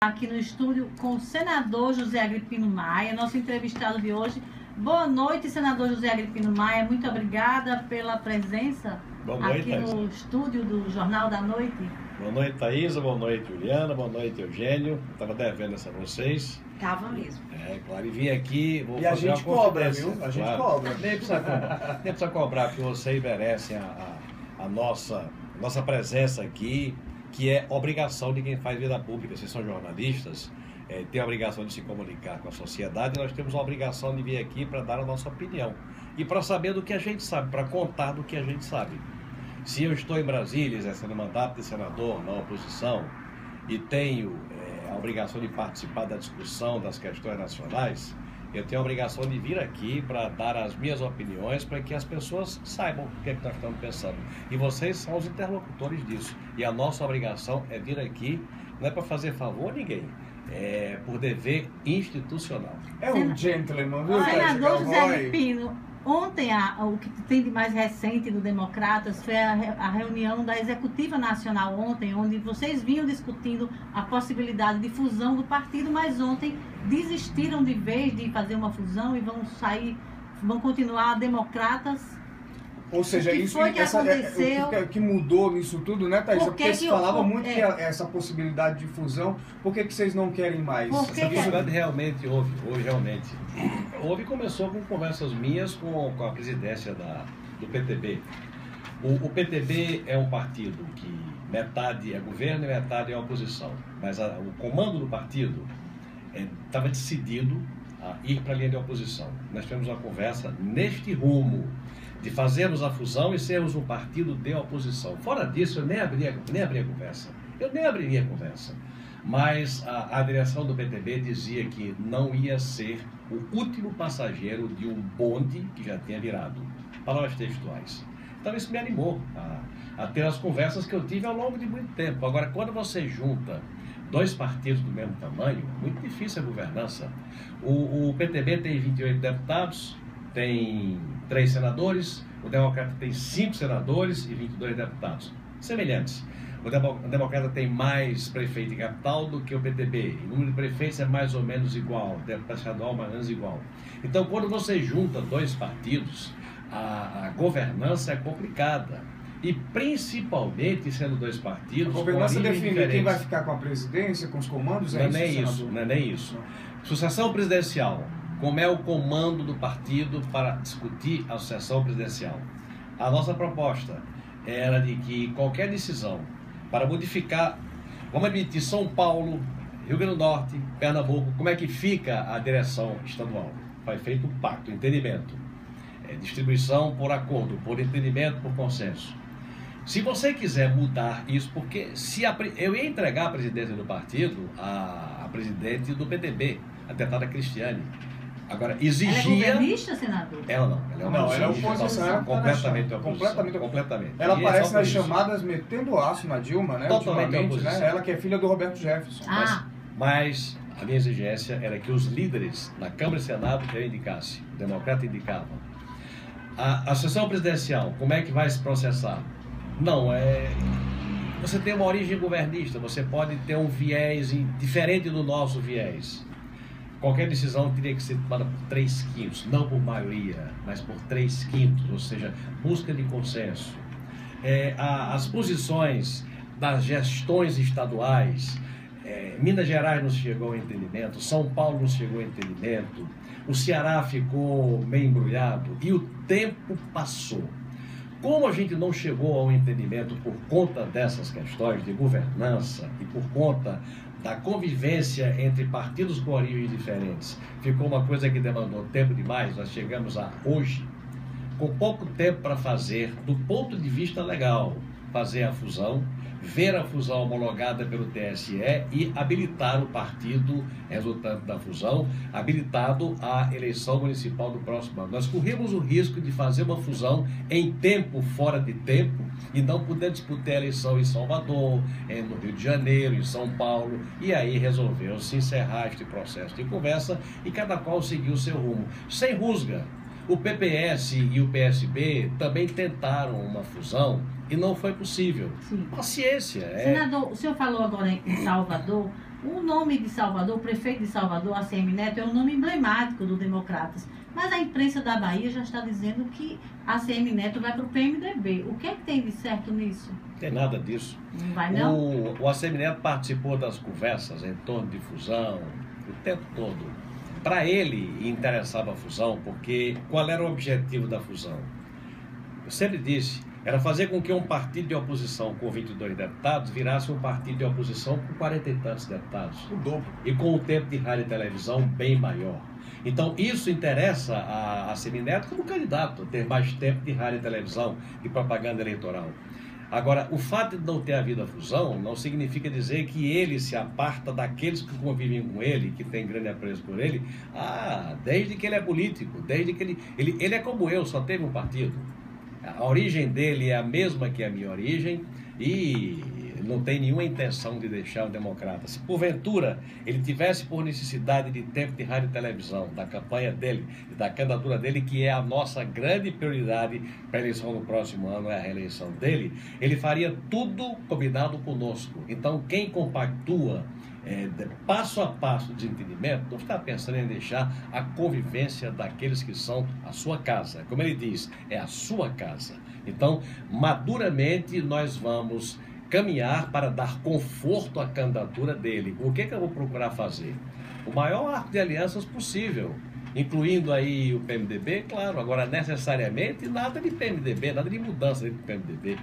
Aqui no estúdio com o senador José Agripino Maia, nosso entrevistado de hoje. Boa noite, senador José Agripino Maia. Muito obrigada pela presença aqui no estúdio do Jornal da Noite. Boa noite, Thaisa. Boa noite, Juliana. Boa noite, Eugênio. Estava devendo essa a vocês. Estava mesmo. Claro. E vim aqui... E a gente cobra, viu? A gente cobra. Nem precisa cobrar, porque vocês merecem a nossa presença aqui, que é obrigação de quem faz vida pública. Vocês são jornalistas, tem a obrigação de se comunicar com a sociedade, e nós temos a obrigação de vir aqui para dar a nossa opinião e para saber do que a gente sabe, para contar do que a gente sabe. Se eu estou em Brasília exercendo mandato de senador na oposição e tenho a obrigação de participar da discussão das questões nacionais, eu tenho a obrigação de vir aqui para dar as minhas opiniões, para que as pessoas saibam o que é que nós estamos pensando. E vocês são os interlocutores disso. E a nossa obrigação é vir aqui, não é para fazer favor a ninguém, é por dever institucional. É um gentleman, viu? Senador José Agripino, ontem, o que tem de mais recente do Democratas foi a reunião da Executiva Nacional ontem, onde vocês vinham discutindo a possibilidade de fusão do partido, mas ontem desistiram de vez de fazer uma fusão e vão continuar democratas. Ou seja, isso foi que aconteceu? O que mudou nisso tudo, né, Thaís? Porque se falava muito que essa possibilidade de fusão, por que vocês não querem mais? Essa possibilidade realmente houve, realmente. Houve e começou com conversas minhas com a presidência do PTB. O PTB é um partido que metade é governo e metade é oposição, mas o comando do partido estava decidido a ir para a linha de oposição. Nós tivemos uma conversa neste rumo, de fazermos a fusão e sermos um partido de oposição. Fora disso, eu nem abriria a conversa. Mas a direção do PTB dizia que não ia ser o último passageiro de um bonde que já tinha virado. Palavras textuais. Então isso me animou a ter as conversas que eu tive ao longo de muito tempo. Agora, quando você junta dois partidos do mesmo tamanho, é muito difícil a governança. O PTB tem 28 deputados, tem 3 senadores, o Democrata tem 5 senadores e 22 deputados. Semelhantes. O Democrata tem mais prefeito em capital do que o PTB. O número de prefeitos é mais ou menos igual, o deputado estadual mais ou menos igual. Então, quando você junta dois partidos, a governança é complicada. E principalmente sendo dois partidos. A governança define quem vai ficar com a presidência, com os comandos? Não é nem isso. Sucessão presidencial. Como é o comando do partido para discutir a sucessão presidencial? A nossa proposta era de que qualquer decisão para modificar, vamos admitir, São Paulo, Rio Grande do Norte, Pernambuco, como é que fica a direção estadual? Foi feito um pacto, entendimento, distribuição por acordo, por entendimento, por consenso. Se você quiser mudar isso, porque eu ia entregar a presidência do partido à presidente do PTB, a deputada Cristiane. Agora, exigia... Ela é governista, senador? Ela não. Ela é oposição. Completamente oposição. Completamente. Ela aparece nas chamadas metendo aço na Dilma, né? Totalmente oposição. Né? Ela que é filha do Roberto Jefferson. Mas a minha exigência era que os líderes na Câmara e Senado que eu indicasse, o Democrata indicava. A sessão presidencial, como é que vai se processar? Você tem uma origem governista, você pode ter um viés diferente do nosso viés. Qualquer decisão teria que ser tomada por 3/5, não por maioria, mas por 3/5, ou seja, busca de consenso. As posições das gestões estaduais, Minas Gerais não chegou ao entendimento, São Paulo não chegou ao entendimento, o Ceará ficou meio embrulhado e o tempo passou. Como a gente não chegou ao entendimento por conta dessas questões de governança e por conta da convivência entre partidos com origens diferentes, ficou uma coisa que demandou tempo demais, nós chegamos a hoje, com pouco tempo para fazer, do ponto de vista legal, fazer a fusão, ver a fusão homologada pelo TSE e habilitar o partido resultante da fusão, habilitado à eleição municipal do próximo ano. Nós corrimos o risco de fazer uma fusão em tempo fora de tempo e não poder disputar a eleição em Salvador, no Rio de Janeiro, em São Paulo, e aí resolveu-se encerrar este processo de conversa e cada qual seguiu o seu rumo, sem rusga. O PPS e o PSB também tentaram uma fusão e não foi possível. Sim. Paciência. Senador, o senhor falou agora em Salvador. O nome de Salvador, o prefeito de Salvador, ACM Neto, é um nome emblemático do Democratas. Mas a imprensa da Bahia já está dizendo que ACM Neto vai para o PMDB. O que é que tem de certo nisso? Não tem nada disso. Não vai, não? O ACM Neto participou das conversas em torno de fusão o tempo todo. Para ele interessava a fusão, porque qual era o objetivo da fusão? Eu sempre disse, era fazer com que um partido de oposição com 22 deputados virasse um partido de oposição com 40 e tantos deputados. O dobro. E com um tempo de rádio e televisão bem maior. Então, isso interessa a ACM Neto como candidato, ter mais tempo de rádio e televisão, de propaganda eleitoral. Agora, o fato de não ter havido a fusão não significa dizer que ele se aparta daqueles que convivem com ele, que tem grande apreço por ele, desde que ele é político, desde que ele é como eu, só teve um partido. A origem dele é a mesma que a minha origem e não tem nenhuma intenção de deixar o Democrata. Se porventura ele tivesse por necessidade de tempo de rádio e televisão, da campanha dele e da candidatura dele, que é a nossa grande prioridade para a eleição do próximo ano, é a reeleição dele, ele faria tudo combinado conosco. Então quem compactua passo a passo de entendimento, não está pensando em deixar a convivência daqueles que são a sua casa. Como ele diz, é a sua casa. Então, maduramente, nós vamos caminhar para dar conforto à candidatura dele. O que eu vou procurar fazer? O maior arco de alianças possível, incluindo aí o PMDB, claro. Agora, necessariamente, nada de PMDB, nada de mudança dentro do PMDB.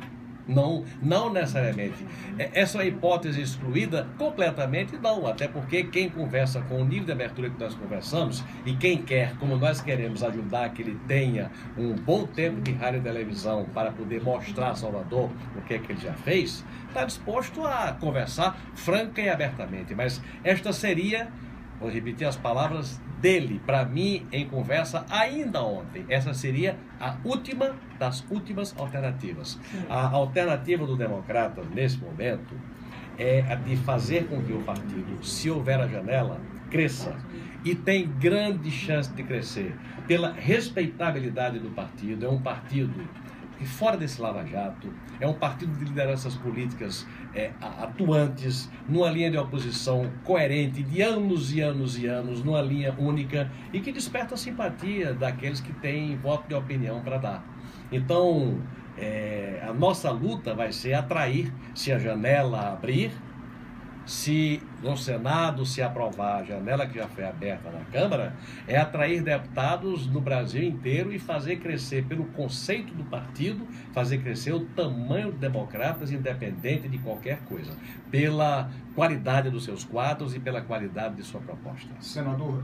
Não necessariamente. Essa hipótese excluída completamente não, até porque quem conversa com o nível de abertura que nós conversamos e quem quer, como nós queremos, ajudar que ele tenha um bom tempo de rádio e televisão para poder mostrar a Salvador o que é que ele já fez, está disposto a conversar franca e abertamente. Mas esta seria, vou repetir as palavras dele, para mim, em conversa ainda ontem. Essa seria a última das últimas alternativas. A alternativa do Democrata, nesse momento, é a de fazer com que o partido, se houver a janela, cresça. E tem grande chance de crescer pela respeitabilidade do partido. É um partido que, fora desse lava-jato, é um partido de lideranças políticas atuantes, numa linha de oposição coerente de anos e anos e anos, numa linha única e que desperta a simpatia daqueles que têm voto de opinião para dar. Então, a nossa luta vai ser atrair, se a janela abrir, se no Senado se aprovar a janela que já foi aberta na Câmara, é atrair deputados no Brasil inteiro e fazer crescer, pelo conceito do partido, fazer crescer o tamanho dos Democratas, independente de qualquer coisa, pela qualidade dos seus quadros e pela qualidade de sua proposta. Senador,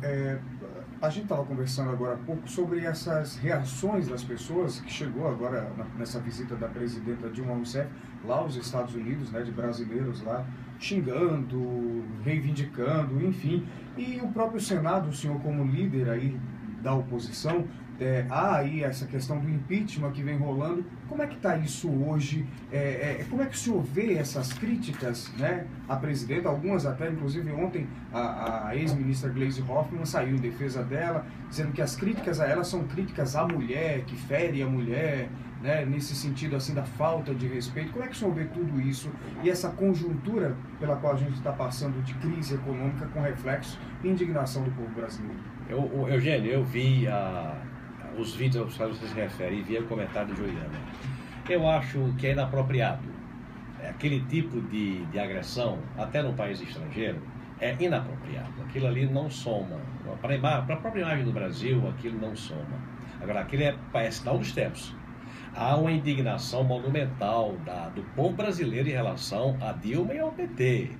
a gente estava conversando agora há pouco sobre essas reações das pessoas que chegou agora nessa visita da presidenta Dilma Rousseff lá aos Estados Unidos, né, de brasileiros lá, xingando, reivindicando, enfim. E o próprio Senado, o senhor como líder aí da oposição, há aí essa questão do impeachment que vem rolando. Como é que está isso hoje? Como é que o senhor vê essas críticas, né, à presidenta? Algumas até, inclusive ontem, a ex-ministra Gleisi Hoffmann saiu em defesa dela, dizendo que as críticas a ela são críticas à mulher, que fere a mulher, né, nesse sentido assim da falta de respeito. Como é que o senhor vê tudo isso e essa conjuntura pela qual a gente está passando de crise econômica com reflexo e indignação do povo brasileiro? Eugênio, eu vi os vídeos aos quais você se refere e vi o comentário de Juliana. Eu acho que é inapropriado. Aquele tipo de agressão, até no país estrangeiro, é inapropriado. Aquilo ali não soma. Para a própria imagem do Brasil, aquilo não soma. Agora, aquilo é sinal dos tempos. Há uma indignação monumental do povo brasileiro em relação a Dilma e ao PT.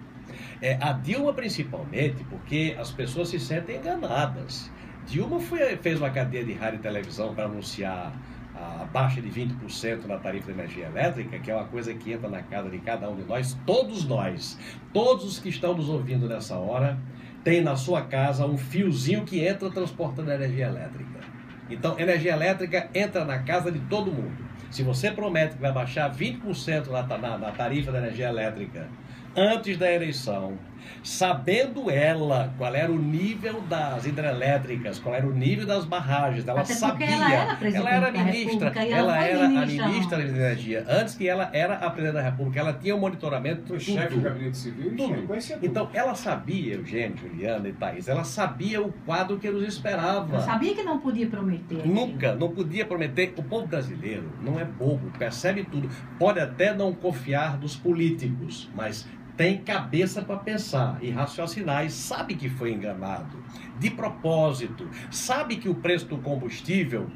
A Dilma principalmente, porque as pessoas se sentem enganadas. Dilma fez uma cadeia de rádio e televisão para anunciar a baixa de 20% na tarifa de energia elétrica, que é uma coisa que entra na casa de cada um de nós, todos os que estão nos ouvindo nessa hora, têm na sua casa um fiozinho que entra transportando energia elétrica. Então, energia elétrica entra na casa de todo mundo. Se você promete que vai baixar 20% na tarifa da energia elétrica antes da eleição, sabendo ela qual era o nível das hidrelétricas, qual era o nível das barragens, ela Até sabia, ela era ministra, ela era a ministra ministra da Energia, antes que ela era a presidente da República, ela tinha o monitoramento Foi de chefe do tudo. gabinete civil, Tudo. conhecia tudo. Então, ela sabia, Eugênio, Juliana e Thaís, ela sabia o quadro que nos esperava. Eu sabia que não podia prometer. aquilo. Nunca, não podia prometer. O povo brasileiro não é bobo, percebe tudo. Pode até não confiar dos políticos, mas tem cabeça para pensar e raciocinar e sabe que foi enganado, de propósito, sabe que o preço do combustível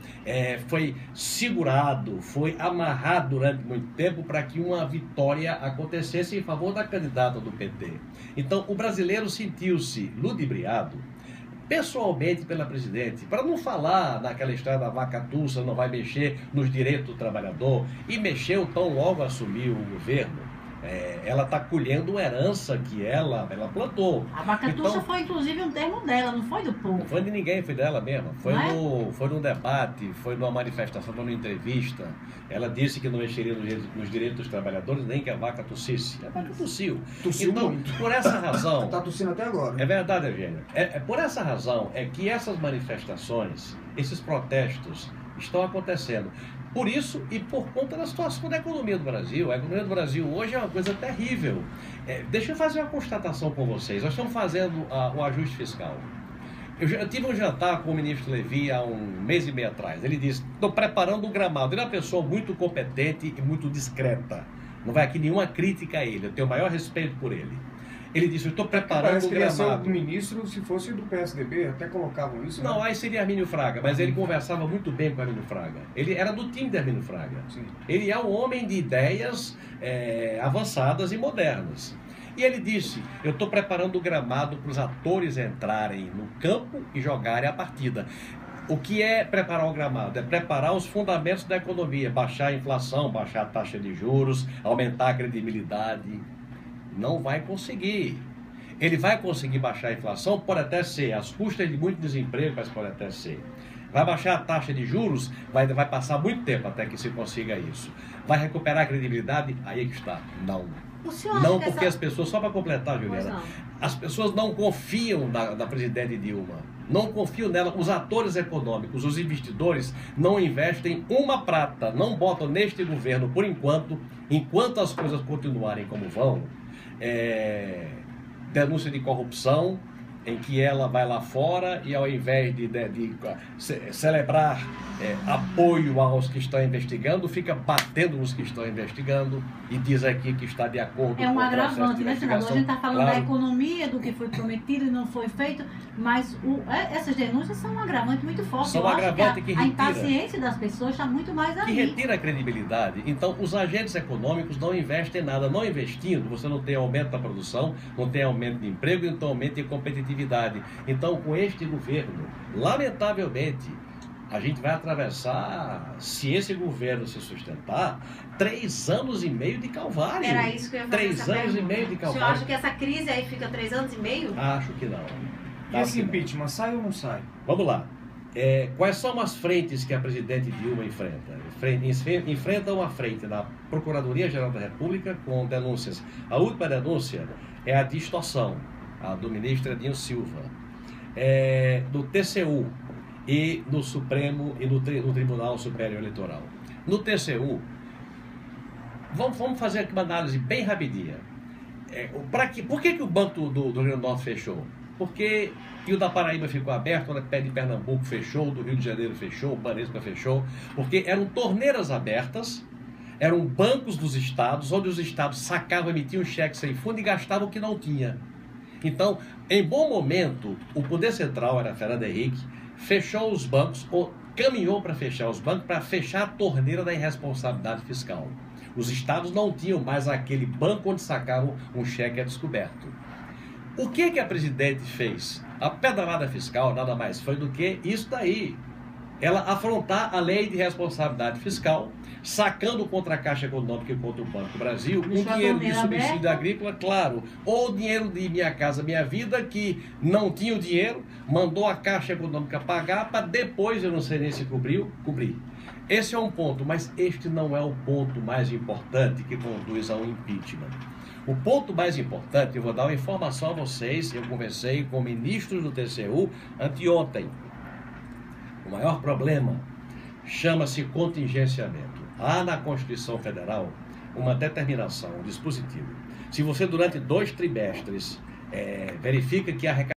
foi segurado, foi amarrado durante muito tempo para que uma vitória acontecesse em favor da candidata do PT. Então, o brasileiro sentiu-se ludibriado pessoalmente pela presidente, para não falar naquela história da vaca tussa, não vai mexer nos direitos do trabalhador, e mexeu tão logo assumiu o governo. Ela está colhendo uma herança que ela plantou. A vaca tussa Então, foi inclusive um termo dela, não foi do povo. não foi de ninguém, foi dela mesma. Foi, Não é? foi num debate, foi numa manifestação, foi numa entrevista. Ela disse que não mexeria nos direitos dos trabalhadores, nem que a vaca tossisse. A vaca tossiu. Tossiu Então, muito. por essa razão... Está tossindo até agora. É verdade, Eugênio. Por essa razão é que essas manifestações, esses protestos estão acontecendo. Por isso e por conta da situação da economia do Brasil. A economia do Brasil hoje é uma coisa terrível. Deixa eu fazer uma constatação com vocês. Nós estamos fazendo o ajuste fiscal. Eu tive um jantar com o ministro Levi há um mês e meio atrás. Ele disse, estou preparando um gramado. Ele é uma pessoa muito competente e muito discreta. Não vai aqui nenhuma crítica a ele. Eu tenho o maior respeito por ele. Ele disse, eu estou preparando Parece o que ele ia gramado. ser o ministro, se fosse do PSDB, até colocavam isso, Não, né? aí seria Armínio Fraga, mas ele conversava muito bem com Armínio Fraga. Ele era do time de Armínio Fraga. Sim. Ele é um homem de ideias avançadas e modernas. E ele disse, eu estou preparando o gramado para os atores entrarem no campo e jogarem a partida. O que é preparar o gramado? É preparar os fundamentos da economia, baixar a inflação, baixar a taxa de juros, aumentar a credibilidade. Não vai conseguir. Ele vai conseguir baixar a inflação? Pode até ser, às custas de muito desemprego, mas pode até ser. Vai baixar a taxa de juros? Vai passar muito tempo até que se consiga isso. Vai recuperar a credibilidade? Aí é que está. Não. O senhor Não, acha que porque essa... as pessoas, só para completar, Juliana, não. as pessoas não confiam na presidente Dilma. Não confiam nela. Os atores econômicos, os investidores, não investem uma prata, não botam neste governo por enquanto as coisas continuarem como vão. Denúncia de corrupção, em que ela vai lá fora e ao invés de celebrar apoio aos que estão investigando, fica batendo nos que estão investigando e diz aqui que está de acordo com o processo de agravante, né, senador? A gente está falando Claro. da economia, do que foi prometido e não foi feito, mas essas denúncias são um agravante muito forte. São Eu acho agravante que a retira. impaciência das pessoas está muito mais Que aí. retira a credibilidade. Então, os agentes econômicos não investem em nada. Não investindo, você não tem aumento da produção, não tem aumento de emprego, então aumento de competitividade. Então, com este governo, lamentavelmente, a gente vai atravessar, se esse governo se sustentar, 3 anos e meio de calvário. Era isso que eu ia fazer. 3 essa anos e pergunta. meio de O senhor calvário. acha que essa crise aí fica 3 anos e meio? Acho que não. E Acho esse que não. impeachment, sai ou não sai? Vamos lá. Quais são as frentes que a presidente Dilma enfrenta? Enfrenta uma frente da Procuradoria-Geral da República com denúncias. A última denúncia é a de extorsão, a do ministro Edinho Silva, do TCU e no Supremo e no Tribunal Superior Eleitoral. No TCU, vamos fazer aqui uma análise bem rapidinha. Por que o Banco do Rio Grande do Norte fechou? Porque o da Paraíba ficou aberto, o de Pernambuco fechou, o do Rio de Janeiro fechou, o Banespa fechou, porque eram torneiras abertas, eram bancos dos estados, onde os estados sacavam, emitiam cheques sem fundo e gastavam o que não tinha. Então, em bom momento, o Poder Central, era Fernando Henrique, fechou os bancos, ou caminhou para fechar os bancos, para fechar a torneira da irresponsabilidade fiscal. Os estados não tinham mais aquele banco onde sacavam um cheque a descoberto. O que a presidente fez? A pedalada fiscal nada mais foi do que isso daí. Ela afrontar a lei de responsabilidade fiscal, sacando contra a Caixa Econômica e contra o Banco do Brasil, com Deixou a dinheiro de torneira subsídio aberta. agrícola, claro, ou dinheiro de Minha Casa Minha Vida, que não tinha o dinheiro, mandou a Caixa Econômica pagar, para depois, eu não sei nem se cobrir. Esse é um ponto, mas este não é o ponto mais importante que conduz ao impeachment. O ponto mais importante, eu vou dar uma informação a vocês, eu conversei com ministros do TCU anteontem. O maior problema chama-se contingenciamento. Há na Constituição Federal uma determinação, um dispositivo. Se você durante 2 trimestres verifica que a arrecadação